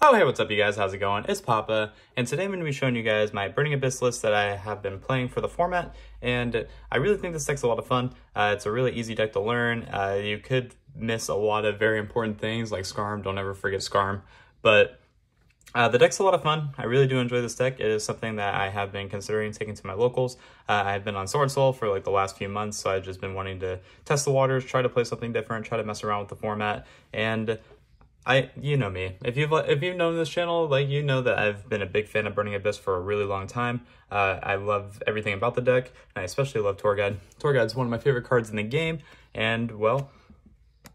Oh, hey, what's up, you guys? How's it going? It's Papa, and today I'm going to be showing you guys my Burning Abyss list that I have been playing for the format, and I really think this deck's a lot of fun. It's a really easy deck to learn. You could miss a lot of very important things like Skarm. Don't ever forget Skarm, but the deck's a lot of fun. I really do enjoy this deck. It is something that I have been considering taking to my locals. I've been on Sword Soul for like the last few months, so I've just been wanting to test the waters, try to play something different, try to mess around with the format, and you know me. If you've known this channel, like, you know that I've been a big fan of Burning Abyss for a really long time. I love everything about the deck, and I especially love Tour Guide. Tour Guide's one of my favorite cards in the game, and well,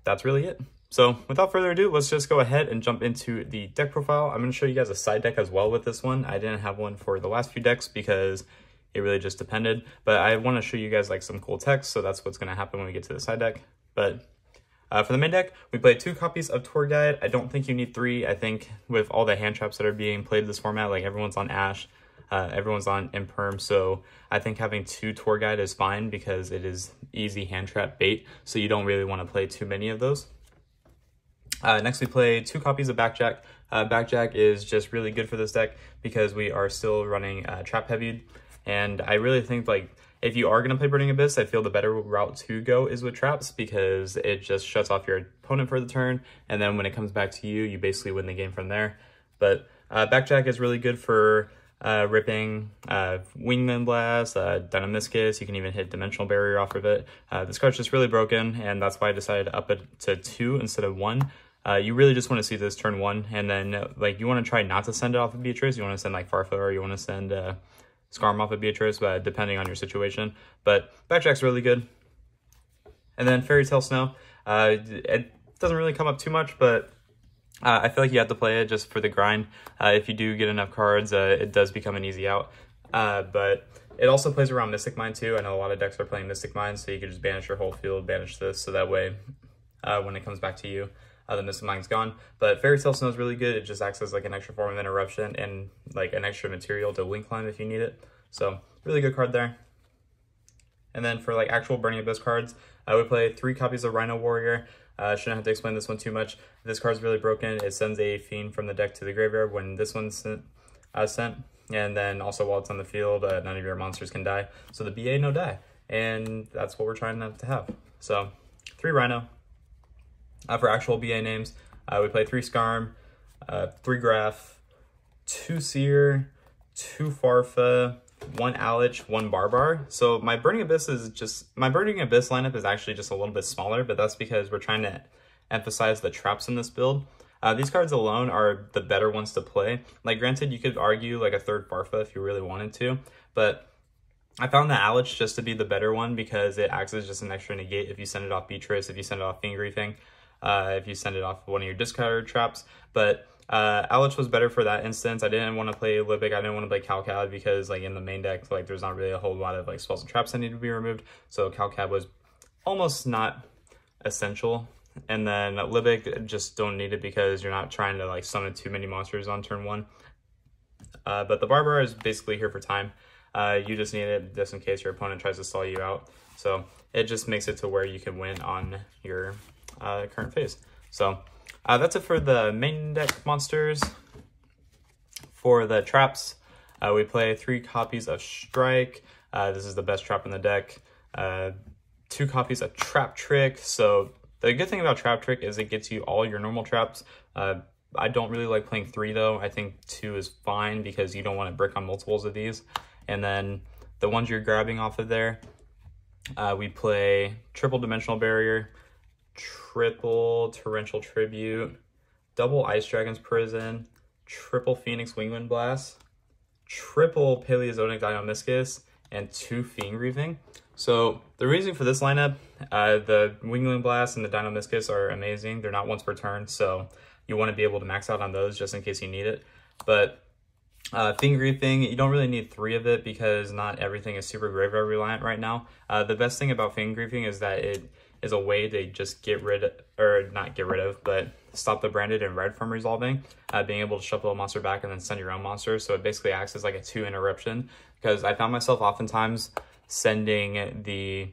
that's really it. So without further ado, let's just go ahead and jump into the deck profile. I'm going to show you guys a side deck as well with this one. I didn't have one for the last few decks because it really just depended, but I want to show you guys like some cool text, so that's what's going to happen when we get to the side deck. But for the main deck, we played 2 copies of Tour Guide. I don't think you need 3. I think with all the hand traps that are being played in this format, like everyone's on Ash, everyone's on Imperm, so I think having 2 Tour Guide is fine because it is easy hand trap bait, so you don't really want to play too many of those. Next, we play 2 copies of Backjack. Backjack is just really good for this deck because we are still running trap heavy, and I really think like if you are going to play Burning Abyss, I feel the better route to go is with traps because it just shuts off your opponent for the turn, and then when it comes back to you, you basically win the game from there. But Backjack is really good for ripping Wingman Blast, Dynamiscus. You can even hit Dimensional Barrier off of it. This card's just really broken, and that's why I decided to up it to 2 instead of 1. You really just want to see this turn 1, and then like you want to try not to send it off of Beatrice. You want to send like Farfa, or you want to send Skarm off of Beatrice, depending on your situation. But Backjack's really good. And then Fairy Tale Snow. It doesn't really come up too much, but I feel like you have to play it just for the grind. If you do get enough cards, it does become an easy out. But it also plays around Mystic Mine too. I know a lot of decks are playing Mystic Mine, so you can just banish your whole field, banish this, so that way when it comes back to you, the Mystic Mine's gone. But Fairy Tale Snow is really good. It just acts as like an extra form of interruption and like an extra material to link climb if you need it. So really good card there. And then for like actual Burning Abyss cards, I would play 3 copies of Rhino Warrior. Shouldn't have to explain this one too much. This card's really broken. It sends a Fiend from the deck to the graveyard when this one's sent. And then also while it's on the field, none of your monsters can die. So the BA no die. And that's what we're trying to have. So 3 Rhino. For actual BA names, we play 3 Skarm, 3 Graph, 2 Seer, 2 Farfa, 1 Alich, 1 Barbar. So my Burning Abyss lineup is actually just a little bit smaller, but that's because we're trying to emphasize the traps in this build. These cards alone are the better ones to play. Like, granted, you could argue like a 3rd Farfa if you really wanted to, but I found the Alich just to be the better one because it acts as just an extra negate if you send it off Beatrice, if you send it off Fiend Griefing, if you send it off one of your discard traps. But Alich was better for that instance. I didn't want to play Libic, I didn't want to play Calcad because like in the main deck, like there's not really a whole lot of like spells and traps that need to be removed. So Calcad was almost not essential. And then Libic just don't need it because you're not trying to like summon too many monsters on turn 1. But the Barbar is basically here for time. You just need it just in case your opponent tries to stall you out. So it just makes it to where you can win on your current phase. So that's it for the main deck monsters. For the traps, we play 3 copies of Strike. This is the best trap in the deck. 2 copies of Trap Trick. So the good thing about Trap Trick is it gets you all your normal traps. I don't really like playing 3 though. I think 2 is fine because you don't want to brick on multiples of these. And then the ones you're grabbing off of there, we play triple Dimensional Barrier, triple Torrential Tribute, double Ice Dragon's Prison, triple Phoenix Wingwind Blast, triple Paleozoic Dynamiscus, and 2 Fiend Griefing. So the reason for this lineup, the Wingwind Blast and the Dynamiscus are amazing. They're not once per turn, so you want to be able to max out on those just in case you need it. But Fiend Griefing, you don't really need 3 of it because not everything is super graveyard reliant right now. The best thing about Fiend Griefing is that it is a way to just get rid of, or not get rid of, but stop the branded and red from resolving, being able to shuffle a monster back and then send your own monster. So it basically acts as like a 2 interruption, because I found myself oftentimes sending the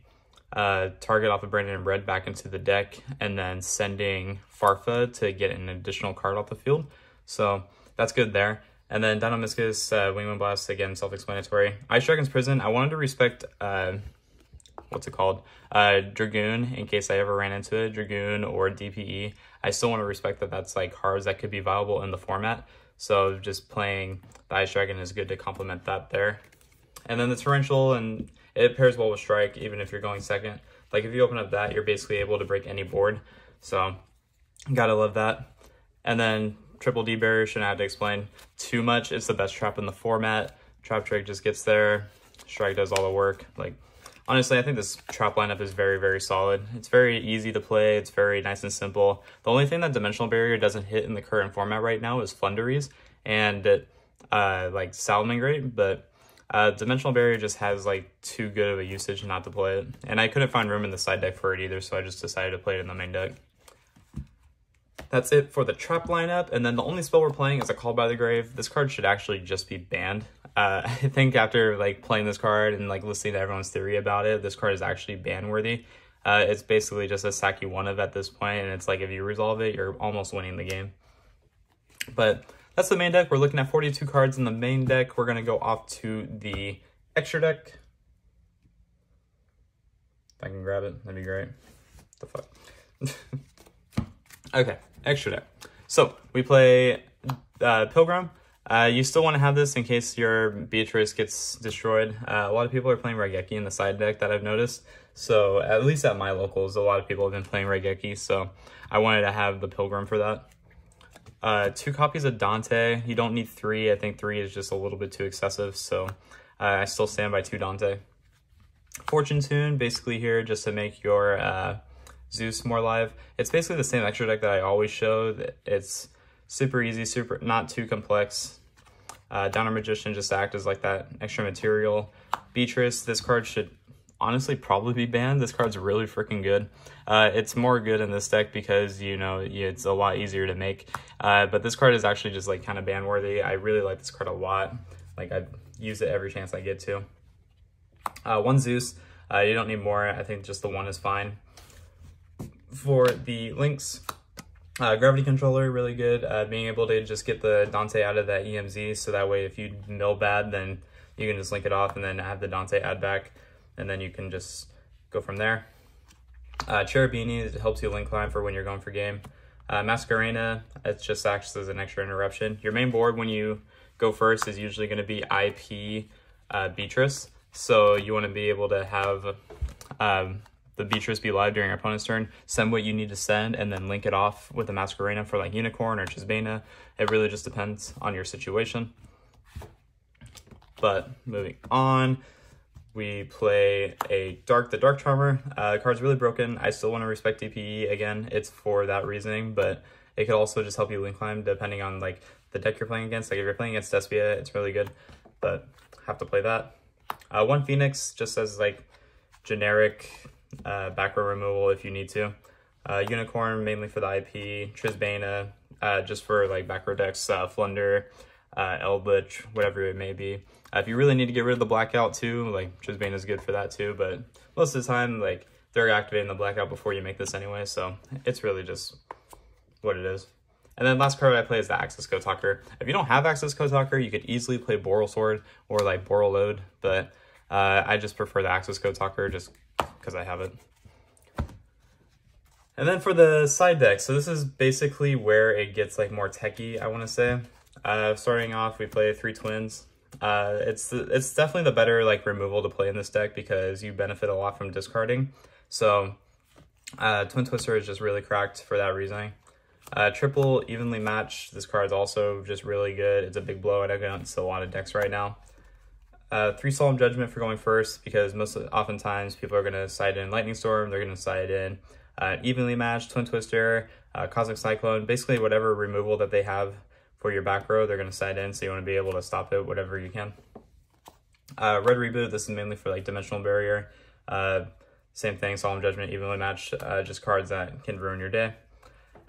target off of branded and red back into the deck and then sending Farfa to get an additional card off the field. So that's good there. And then Dynamiscus, Wingman Blast, again, self-explanatory. Ice Dragon's Prison, I wanted to respect, what's it called? Dragoon, in case I ever ran into it, Dragoon or DPE. I still want to respect that that's like cards that could be viable in the format. So just playing the Ice Dragon is good to complement that there. And then the Torrential, and it pairs well with Strike, even if you're going second. Like if you open up that, you're basically able to break any board. So gotta love that. And then Triple D Barrier, shouldn't have to explain too much. It's the best trap in the format. Trap Trick just gets there. Strike does all the work. Like, honestly, I think this trap lineup is very, very solid. It's very easy to play. It's very nice and simple. The only thing that Dimensional Barrier doesn't hit in the current format right now is Flunderies and like Salamangreat, but Dimensional Barrier just has like too good of a usage not to play it. And I couldn't find room in the side deck for it either, so I just decided to play it in the main deck. That's it for the trap lineup, and then the only spell we're playing is a Call by the Grave. This card should actually just be banned. I think after like playing this card and like listening to everyone's theory about it, this card is actually ban worthy. It's basically just a sack you one of at this point, and it's like if you resolve it, you're almost winning the game. But that's the main deck. We're looking at 42 cards in the main deck. We're gonna go off to the extra deck. If I can grab it, that'd be great. What the fuck? Okay, extra deck. So we play Pilgrim. You still want to have this in case your Beatrice gets destroyed. A lot of people are playing Raigeki in the side deck that I've noticed. So at least at my locals, a lot of people have been playing Raigeki. So I wanted to have the Pilgrim for that. 2 copies of Dante. You don't need 3. I think 3 is just a little bit too excessive. So I still stand by 2 Dante. Fortune Tune, basically here just to make your Zeus more live. It's basically the same extra deck that I always show. It's super easy, super not too complex. Downer Magician just act as like that extra material. Beatrice, this card should honestly probably be banned. This card's really freaking good. It's more good in this deck because, you know, it's a lot easier to make. But this card is actually just like kind of ban worthy. I really like this card a lot. Like I use it every chance I get to. 1 Zeus, you don't need more. I think just the 1 is fine. For the links, Gravity Controller, really good. Being able to just get the Dante out of that EMZ, so that way if you mill bad, then you can just link it off and then have the Dante add back, and then you can just go from there. Cherubini, it helps you link climb for when you're going for game. Masquerena, it just acts as an extra interruption. Your main board when you go first is usually going to be IP Beatrice, so you want to be able to have the Beatrice be live during your opponent's turn, send what you need to send, and then link it off with a Masquerena for like Unicorn or Chisbana. It really just depends on your situation. But moving on, we play the Dark Charmer. The card's really broken. I still want to respect DPE. Again, it's for that reasoning, but it could also just help you link climb depending on like the deck you're playing against. Like if you're playing against Despia, it's really good, but have to play that. 1 Phoenix, just as like generic back row removal if you need to. Unicorn, mainly for the IP. Trisbana, just for like back row decks. Flunder, Eldritch, whatever it may be. If you really need to get rid of the blackout too, like Trisbana is good for that too, but most of the time, like they're activating the blackout before you make this anyway, so it's really just what it is. And then last card I play is the Axis Code Talker. If you don't have Axis Code Talker, you could easily play Boral Sword or like Boral Load, but I just prefer the Axis Code Talker just because I have it. And then for the side deck, so this is basically where it gets like more techie, I want to say. Starting off, we play 3 Twins. It's definitely the better like removal to play in this deck because you benefit a lot from discarding. So Twin Twister is just really cracked for that reasoning. Triple Evenly Matched, this card's also just really good. It's a big blowout against a lot of decks right now. 3 Solemn Judgment for going first because oftentimes people are going to side in Lightning Storm, they're going to side in Evenly Matched, Twin Twister, Cosmic Cyclone, basically whatever removal that they have for your back row, they're going to side in, so you want to be able to stop it whatever you can. Red Reboot, this is mainly for like Dimensional Barrier. Same thing, Solemn Judgment, Evenly Matched, just cards that can ruin your day.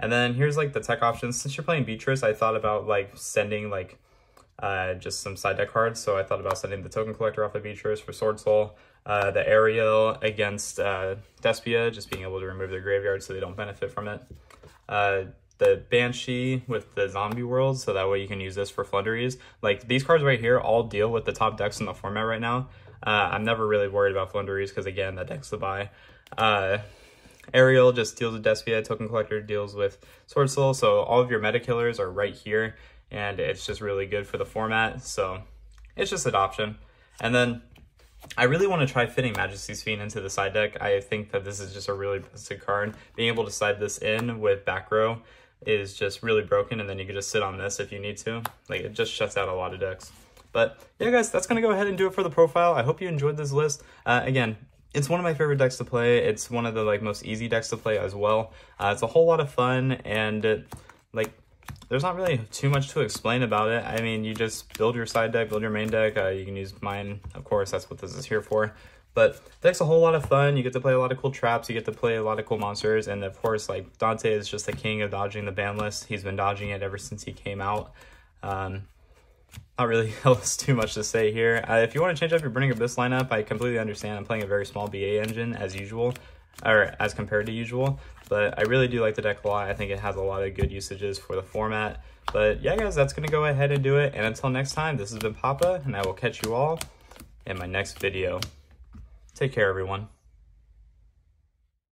And then here's like the tech options. Since you're playing Beatrice, I thought about like sending like just some side deck cards. So I thought about sending the Token Collector off of Beatrice for Sword Soul, the Ariel against Despia, just being able to remove their graveyard so they don't benefit from it. the Banshee with the zombie world, so that way you can use this for Flunderies. Like, these cards right here all deal with the top decks in the format right now. I'm never really worried about Flunderies because, again, that deck's the buy. Ariel just deals with Despia. Token Collector deals with Sword Soul, so all of your meta killers are right here, and it's just really good for the format, so it's just adoption. And then I really want to try fitting Majesty's Fiend into the side deck. I think that this is just a really busted card. Being able to side this in with back row is just really broken, and then you can just sit on this if you need to. Like, it just shuts out a lot of decks. But yeah, guys, that's going to go ahead and do it for the profile. I hope you enjoyed this list. Again, it's one of my favorite decks to play. It's one of the most easy decks to play as well. It's a whole lot of fun, and there's not really too much to explain about it. I mean, you just build your side deck, build your main deck. You can use mine, of course, that's what this is here for. But the deck's a whole lot of fun. You get to play a lot of cool traps, you get to play a lot of cool monsters, and of course, like, Dante is just the king of dodging the ban list. He's been dodging it ever since he came out. Not really else too much to say here. If you want to change up your Burning Abyss lineup, I completely understand. I'm playing a very small BA engine as usual, or as compared to usual, but I really do like the deck a lot. I think it has a lot of good usages for the format. But yeah, guys, that's going to go ahead and do it. And until next time, this has been Papa, and I will catch you all in my next video. Take care, everyone.